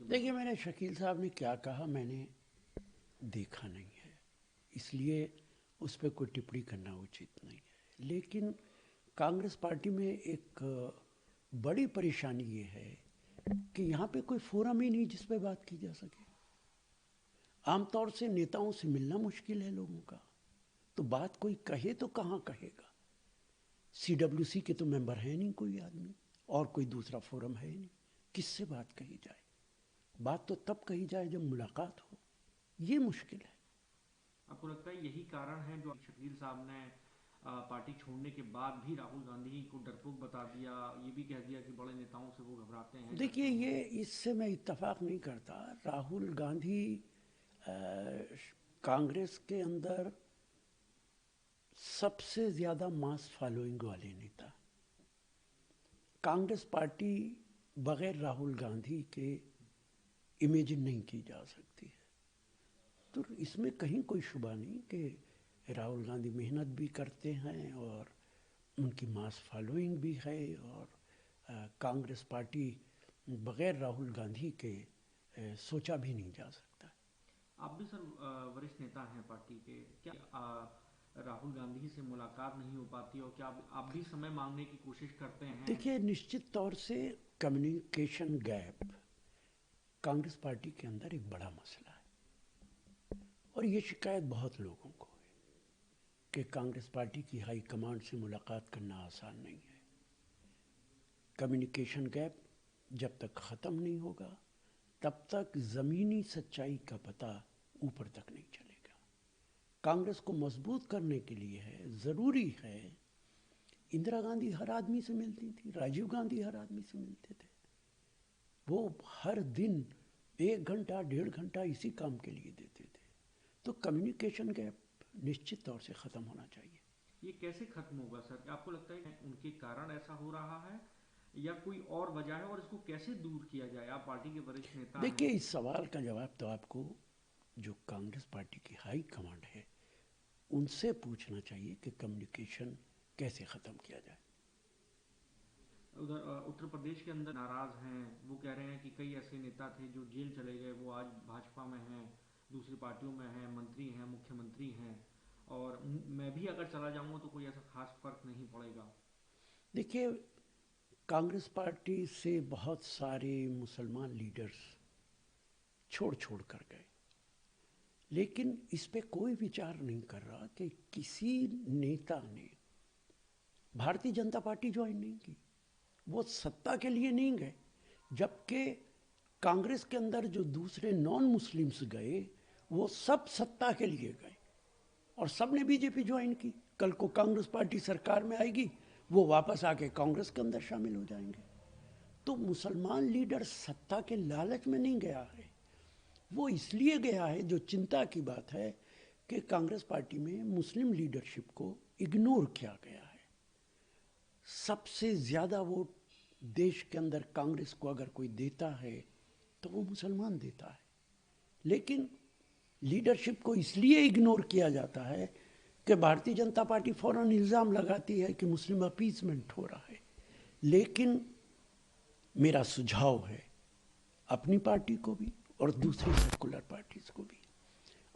देखिए, मैंने शकील साहब ने क्या कहा मैंने देखा नहीं है, इसलिए उस पर कोई टिप्पणी करना उचित नहीं है। लेकिन कांग्रेस पार्टी में एक बड़ी परेशानी ये है कि यहाँ पे कोई फोरम ही नहीं जिस पे बात की जा सके। आमतौर से नेताओं से मिलना मुश्किल है लोगों का, तो बात कोई कहे तो कहाँ कहेगा। सीडब्ल्यूसी के तो मेंबर है नहीं कोई आदमी, और कोई दूसरा फोरम है नहीं, किससे बात कही जाए। बात तो तब कही जाए जब मुलाकात हो, ये मुश्किल है। आपको लगता है यही कारण है जो शकील साहब ने पार्टी छोड़ने के बाद भी राहुल गांधी को डरपोक बता दिया, ये भी कह दिया कि बड़े नेताओं से वो घबराते हैं, देखिए, डरते हैं? ये इससे मैं इत्तेफाक नहीं करता। राहुल गांधी अ, कांग्रेस के अंदर सबसे ज़्यादा मास फॉलोइंग वाले नेता। कांग्रेस पार्टी बगैर राहुल गांधी के इमेजिन नहीं की जा सकती है। तो इसमें कहीं कोई शुबा नहीं कि राहुल गांधी मेहनत भी करते हैं और उनकी मास फॉलोइंग भी है, और कांग्रेस पार्टी बगैर राहुल गांधी के सोचा भी नहीं जा सकता। आप भी सर वरिष्ठ नेता हैं पार्टी के, क्या राहुल गांधी से मुलाकात नहीं हो पाती और क्या आप भी समय मांगने की कोशिश करते हैं? देखिए, निश्चित तौर से कम्युनिकेशन गैप कांग्रेस पार्टी के अंदर एक बड़ा मसला है, और ये शिकायत बहुत लोगों को है कि कांग्रेस पार्टी की हाई कमांड से मुलाकात करना आसान नहीं है। कम्युनिकेशन गैप जब तक ख़त्म नहीं होगा तब तक ज़मीनी सच्चाई का पता ऊपर तक नहीं चलेगा। कांग्रेस को मजबूत करने के लिए है, ज़रूरी है। इंदिरा गांधी हर आदमी से मिलती थी, राजीव गांधी हर आदमी से मिलते थे। वो हर दिन 1 घंटा 1.5 घंटा इसी काम के लिए देते थे। तो कम्युनिकेशन गैप निश्चित तौर से ख़त्म होना चाहिए। ये कैसे खत्म होगा सर? आपको लगता है उनके कारण ऐसा हो रहा है या कोई और वजह है, और इसको कैसे दूर किया जाए? आप पार्टी के वरिष्ठ नेता देखिए, हैं। इस सवाल का जवाब तो आपको जो कांग्रेस पार्टी की हाई कमांड है उनसे पूछना चाहिए कि कम्युनिकेशन कैसे ख़त्म किया जाए। उधर उत्तर प्रदेश के अंदर नाराज हैं, वो कह रहे हैं कि कई ऐसे नेता थे जो जेल चले गए, वो आज भाजपा में हैं, दूसरी पार्टियों में हैं, मंत्री हैं, मुख्यमंत्री हैं, और मैं भी अगर चला जाऊंगा तो कोई ऐसा खास फर्क नहीं पड़ेगा। देखिए, कांग्रेस पार्टी से बहुत सारे मुसलमान लीडर्स छोड़ छोड़ कर गए, लेकिन इस पे कोई विचार नहीं कर रहा कि किसी नेता ने भारतीय जनता पार्टी ज्वाइन नहीं की। वो सत्ता के लिए नहीं गए, जबकि कांग्रेस के अंदर जो दूसरे नॉन मुस्लिम्स गए वो सब सत्ता के लिए गए, और सब ने बीजेपी ज्वाइन की। कल को कांग्रेस पार्टी सरकार में आएगी, वो वापस आके कांग्रेस के अंदर शामिल हो जाएंगे। तो मुसलमान लीडर सत्ता के लालच में नहीं गया है, वो इसलिए गया है, जो चिंता की बात है कि कांग्रेस पार्टी में मुस्लिम लीडरशिप को इग्नोर किया गया है। सबसे ज़्यादा वोट देश के अंदर कांग्रेस को अगर कोई देता है तो वो मुसलमान देता है, लेकिन लीडरशिप को इसलिए इग्नोर किया जाता है कि भारतीय जनता पार्टी फौरन इल्ज़ाम लगाती है कि मुस्लिम अपीसमेंट हो रहा है। लेकिन मेरा सुझाव है अपनी पार्टी को भी और दूसरी सेकुलर पार्टीज़ को भी,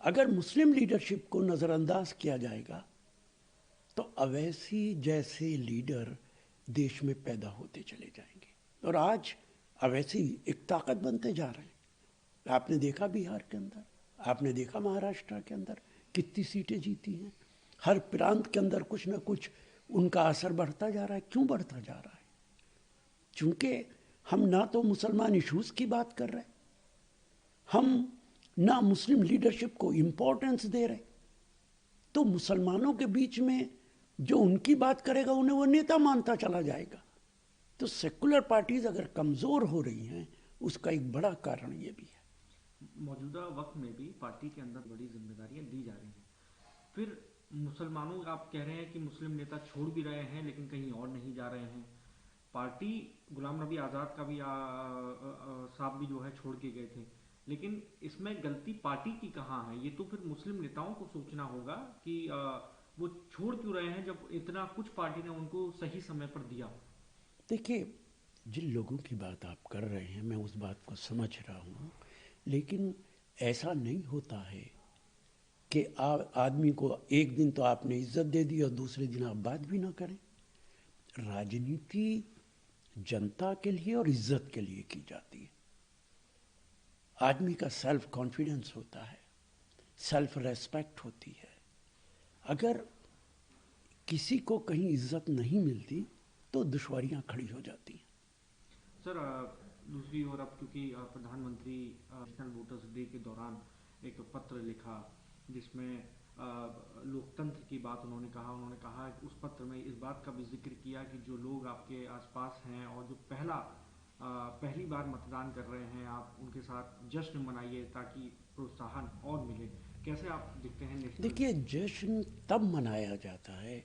अगर मुस्लिम लीडरशिप को नज़रअंदाज किया जाएगा तो अवैसी जैसे लीडर देश में पैदा होते चले जाएंगे, और आज अवैसी एक ताकत बनते जा रहे हैं। आपने देखा बिहार के अंदर, आपने देखा महाराष्ट्र के अंदर कितनी सीटें जीती हैं। हर प्रांत के अंदर कुछ ना कुछ उनका असर बढ़ता जा रहा है। क्यों बढ़ता जा रहा है? चूंकि हम ना तो मुसलमान इश्यूज़ की बात कर रहे, हम ना मुस्लिम लीडरशिप को इम्पोर्टेंस दे रहे। तो मुसलमानों के बीच में जो उनकी बात करेगा उन्हें वो नेता मानता चला जाएगा। तो सेकुलर पार्टीज अगर कमज़ोर हो रही हैं, उसका एक बड़ा कारण ये भी है। मौजूदा वक्त में भी पार्टी के अंदर बड़ी जिम्मेदारियां दी जा रही हैं, फिर मुसलमानों, आप कह रहे हैं कि मुस्लिम नेता छोड़ भी रहे हैं लेकिन कहीं और नहीं जा रहे हैं। पार्टी गुलाम नबी आज़ाद का भी साहब भी जो है छोड़ के गए थे, लेकिन इसमें गलती पार्टी की कहाँ है? ये तो फिर मुस्लिम नेताओं को सोचना होगा कि वो छोड़ क्यों रहे हैं जब इतना कुछ पार्टी ने उनको सही समय पर दिया। देखिए, जिन लोगों की बात आप कर रहे हैं मैं उस बात को समझ रहा हूँ, लेकिन ऐसा नहीं होता है कि आदमी को एक दिन तो आपने इज्जत दे दी और दूसरे दिन आप बात भी ना करें। राजनीति जनता के लिए और इज्जत के लिए की जाती है। आदमी का सेल्फ कॉन्फिडेंस होता है, सेल्फ रेस्पेक्ट होती है। अगर किसी को कहीं इज्जत नहीं मिलती तो दुश्वारियां खड़ी हो जाती हैं। सर, दूसरी ओर अब क्योंकि प्रधानमंत्री नेशनल वोटर्स डे के दौरान एक पत्र लिखा जिसमें लोकतंत्र की बात उन्होंने कहा उस पत्र में इस बात का भी जिक्र किया कि जो लोग आपके आसपास हैं और जो पहली बार मतदान कर रहे हैं, आप उनके साथ जश्न मनाइए ताकि प्रोत्साहन और मिले। कैसे आप देखते हैं नेशनल? देखिए, जश्न तब मनाया जाता है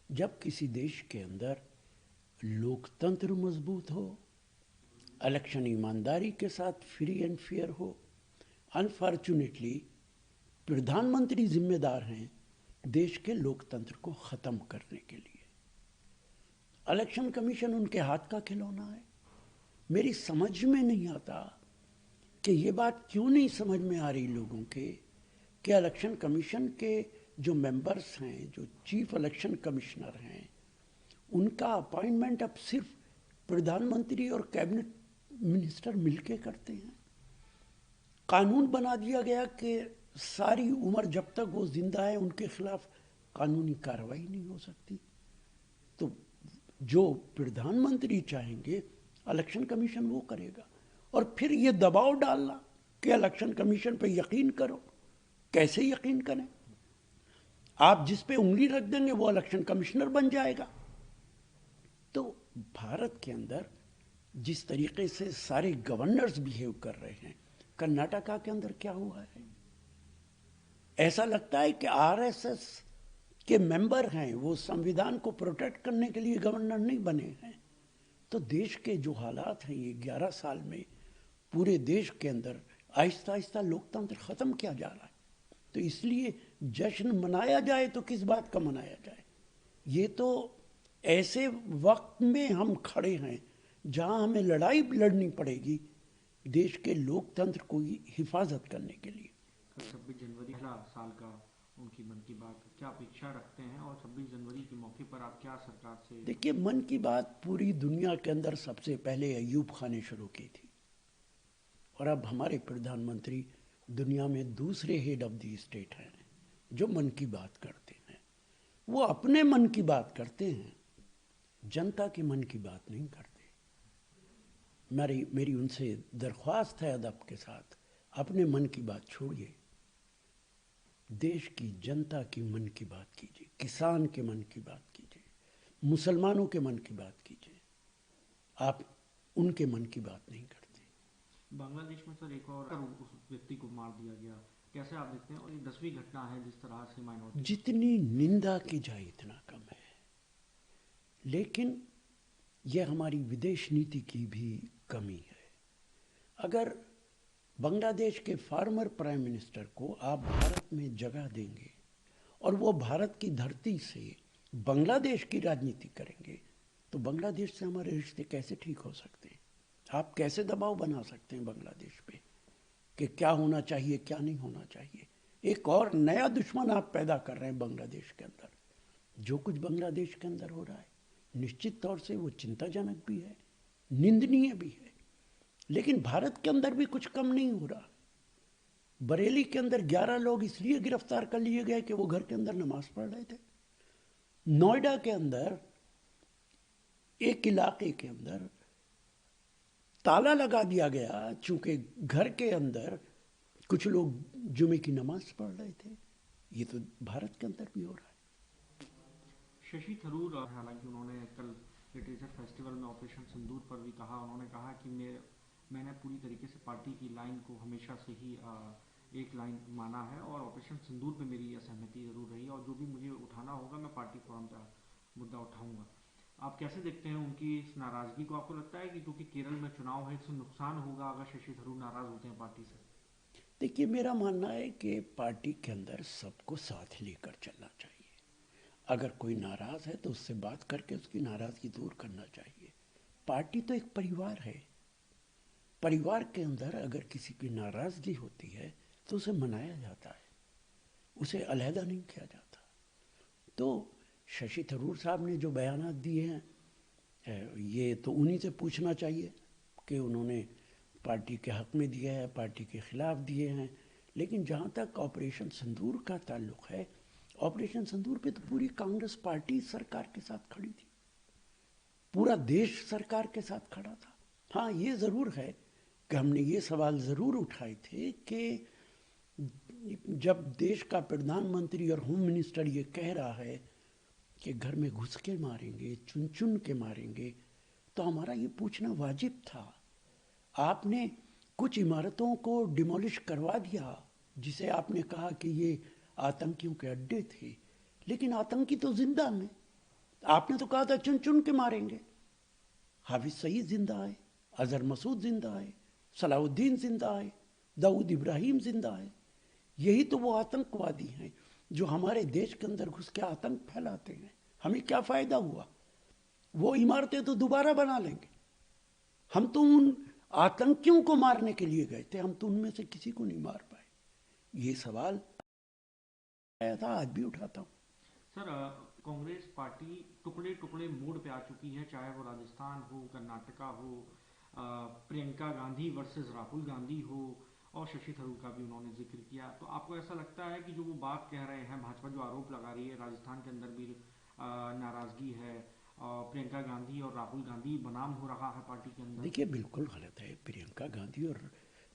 जब किसी देश के अंदर लोकतंत्र मजबूत हो, इलेक्शन ईमानदारी के साथ फ्री एंड फेयर हो। अनफॉर्चुनेटली प्रधानमंत्री जिम्मेदार हैं देश के लोकतंत्र को ख़त्म करने के लिए। इलेक्शन कमीशन उनके हाथ का खिलौना है। मेरी समझ में नहीं आता कि ये बात क्यों नहीं समझ में आ रही लोगों के कि इलेक्शन कमीशन के जो मेंबर्स हैं, जो चीफ इलेक्शन कमिश्नर हैं, उनका अपॉइंटमेंट अब सिर्फ प्रधानमंत्री और कैबिनेट मिनिस्टर मिलके करते हैं। कानून बना दिया गया कि सारी उम्र जब तक वो जिंदा है उनके खिलाफ कानूनी कार्रवाई नहीं हो सकती। तो जो प्रधानमंत्री चाहेंगे इलेक्शन कमीशन वो करेगा। और फिर ये दबाव डालना कि इलेक्शन कमीशन पे यकीन करो, कैसे यकीन करें? आप जिस पे उंगली रख देंगे वो इलेक्शन कमिश्नर बन जाएगा। तो भारत के अंदर जिस तरीके से सारे गवर्नर्स बिहेव कर रहे हैं, कर्नाटका के अंदर क्या हुआ है? ऐसा लगता है कि आरएसएस के मेंबर हैं, वो संविधान को प्रोटेक्ट करने के लिए गवर्नर नहीं बने हैं। तो देश के जो हालात हैं, ये 11 साल में पूरे देश के अंदर आहिस्ता आहिस्ता लोकतंत्र ख़त्म किया जा रहा है। तो इसलिए जश्न मनाया जाए तो किस बात का मनाया जाए? ये तो ऐसे वक्त में हम खड़े हैं जहां हमें लड़ाई लड़नी पड़ेगी देश के लोकतंत्र को हिफाजत करने के लिए। 26 जनवरी पहला साल का उनकी मन की बात क्या अपेक्षा रखते हैं और 26 जनवरी के मौके पर आप क्या सरकार से? देखिए, मन की बात पूरी दुनिया के अंदर सबसे पहले अयूब खान ने शुरू की थी और अब हमारे प्रधानमंत्री दुनिया में दूसरे हेड ऑफ द स्टेट हैं जो मन की बात करते हैं। वो अपने मन की बात करते हैं, जनता के मन की बात नहीं करते। मेरी उनसे दरख्वास्त है अदब के साथ, अपने मन की बात छोड़िए, देश की जनता की मन की बात कीजिए, किसान के मन की बात कीजिए, मुसलमानों के मन की बात कीजिए। आप उनके मन की बात नहीं करते। बांग्लादेश में सर एक और उस व्यक्ति को मार दिया गया, कैसे आप देखते हैं? और ये 10वीं घटना है जिस तरह से माइनॉरिटी। जितनी निंदा की जाए इतना कम है। लेकिन यह हमारी विदेश नीति की भी कमी है। अगर बांग्लादेश के फार्मर प्राइम मिनिस्टर को आप भारत में जगह देंगे और वो भारत की धरती से बांग्लादेश की राजनीति करेंगे तो बांग्लादेश से हमारे रिश्ते कैसे ठीक हो सकते हैं? आप कैसे दबाव बना सकते हैं बांग्लादेश पे कि क्या होना चाहिए, क्या नहीं होना चाहिए? एक और नया दुश्मन आप पैदा कर रहे हैं बांग्लादेश के अंदर। जो कुछ बांग्लादेश के अंदर हो रहा है निश्चित तौर से वो चिंताजनक भी है, निंदनीय भी है, लेकिन भारत के अंदर भी कुछ कम नहीं हो रहा। बरेली के अंदर 11 लोग इसलिए गिरफ्तार कर लिए गए कि वो घर के अंदर नमाज पढ़ रहे थे। नोएडा के अंदर एक इलाके के अंदर ताला लगा दिया गया चूंकि घर के अंदर कुछ लोग जुमे की नमाज पढ़ रहे थे। ये तो भारत के अंदर भी हो रहा है। शशि थरूर, हालांकि उन्होंने कल लिटरेचर फेस्टिवल में ऑपरेशन सिंदूर पर भी कहा, उन्होंने कहा कि मैंने पूरी तरीके से पार्टी की लाइन को हमेशा से ही एक लाइन माना है और ऑपरेशन सिंदूर पे मेरी असहमति जरूर रही और जो भी मुझे उठाना होगा मैं पार्टी फोरम पर मुद्दा उठाऊंगा। आप कैसे देखते हैं उनकी इस नाराजगी को? आपको लगता है कि क्योंकि केरल में चुनाव है इससे नुकसान होगा अगर शशि थरूर नाराज होते हैं पार्टी से? देखिए, मेरा मानना है कि पार्टी के अंदर सबको साथ लेकर चलना चाहिए। अगर कोई नाराज है तो उससे बात करके उसकी नाराजगी दूर करना चाहिए। पार्टी तो एक परिवार है। परिवार के अंदर अगर किसी की नाराज़गी होती है तो उसे मनाया जाता है, उसे अलहदा नहीं किया जाता। तो शशि थरूर साहब ने जो बयानात दिए हैं, ये तो उन्हीं से पूछना चाहिए कि उन्होंने पार्टी के हक़ में दिया है, पार्टी के ख़िलाफ़ दिए हैं। लेकिन जहाँ तक ऑपरेशन सिंदूर का ताल्लुक़ है, ऑपरेशन सिंदूर पे तो पूरी कांग्रेस पार्टी सरकार के साथ खड़ी थी, पूरा देश सरकार के साथ खड़ा था। हाँ, ये ज़रूर है कि हमने ये सवाल ज़रूर उठाए थे कि जब देश का प्रधानमंत्री और होम मिनिस्टर ये कह रहा है कि घर में घुस के मारेंगे, चुन चुन के मारेंगे, तो हमारा ये पूछना वाजिब था। आपने कुछ इमारतों को डिमोलिश करवा दिया, जिसे आपने कहा कि ये आतंकियों के अड्डे थे, लेकिन आतंकी तो जिंदा हैं। आपने तो कहा था चुन चुन के मारेंगे। हाफिज सईद जिंदा है, अजहर मसूद जिंदा है, सलाउद्दीन जिंदा है, दाऊद इब्राहिम जिंदा है। यही तो वो आतंकवादी हैं जो हमारे देश के अंदर घुस के आतंक फैलाते हैं। हमें क्या फ़ायदा हुआ? वो इमारतें तो दोबारा बना लेंगे। हम तो उन आतंकियों को मारने के लिए गए थे, हम तो उनमें से किसी को नहीं मार पाए। ये सवाल आया था, आज भी उठाता हूँ। सर, कांग्रेस पार्टी टुकड़े टुकड़े मोड पे आ चुकी है, चाहे वो राजस्थान हो, कर्नाटका हो, प्रियंका गांधी वर्सेस राहुल गांधी हो, और शशि थरूर का भी उन्होंने जिक्र किया। तो आपको ऐसा लगता है कि जो वो बात कह रहे हैं, भाजपा जो आरोप लगा रही है राजस्थान के अंदर भी नाराजगी है, प्रियंका गांधी और राहुल गांधी बनाम हो रहा है पार्टी के अंदर? देखिए, बिल्कुल गलत है। प्रियंका गांधी और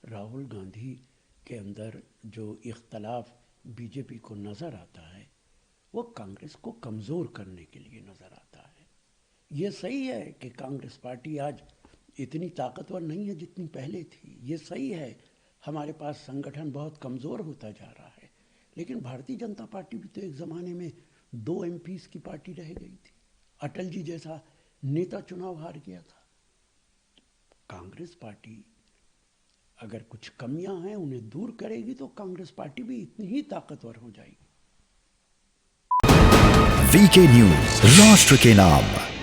राहुल गांधी के अंदर जो इख्तलाफ बीजेपी को नज़र आता है, वो कांग्रेस को कमज़ोर करने के लिए नज़र आता है। ये सही है कि कांग्रेस पार्टी आज इतनी ताकतवर नहीं है जितनी पहले थी। ये सही है, हमारे पास संगठन बहुत कमज़ोर होता जा रहा है। लेकिन भारतीय जनता पार्टी भी तो एक ज़माने में 2 MPs की पार्टी रह गई थी। अटल जी जैसा नेता चुनाव हार गया था। कांग्रेस पार्टी अगर कुछ कमियां हैं उन्हें दूर करेगी तो कांग्रेस पार्टी भी इतनी ही ताकतवर हो जाएगी। वीके न्यूज, राष्ट्र के नाम।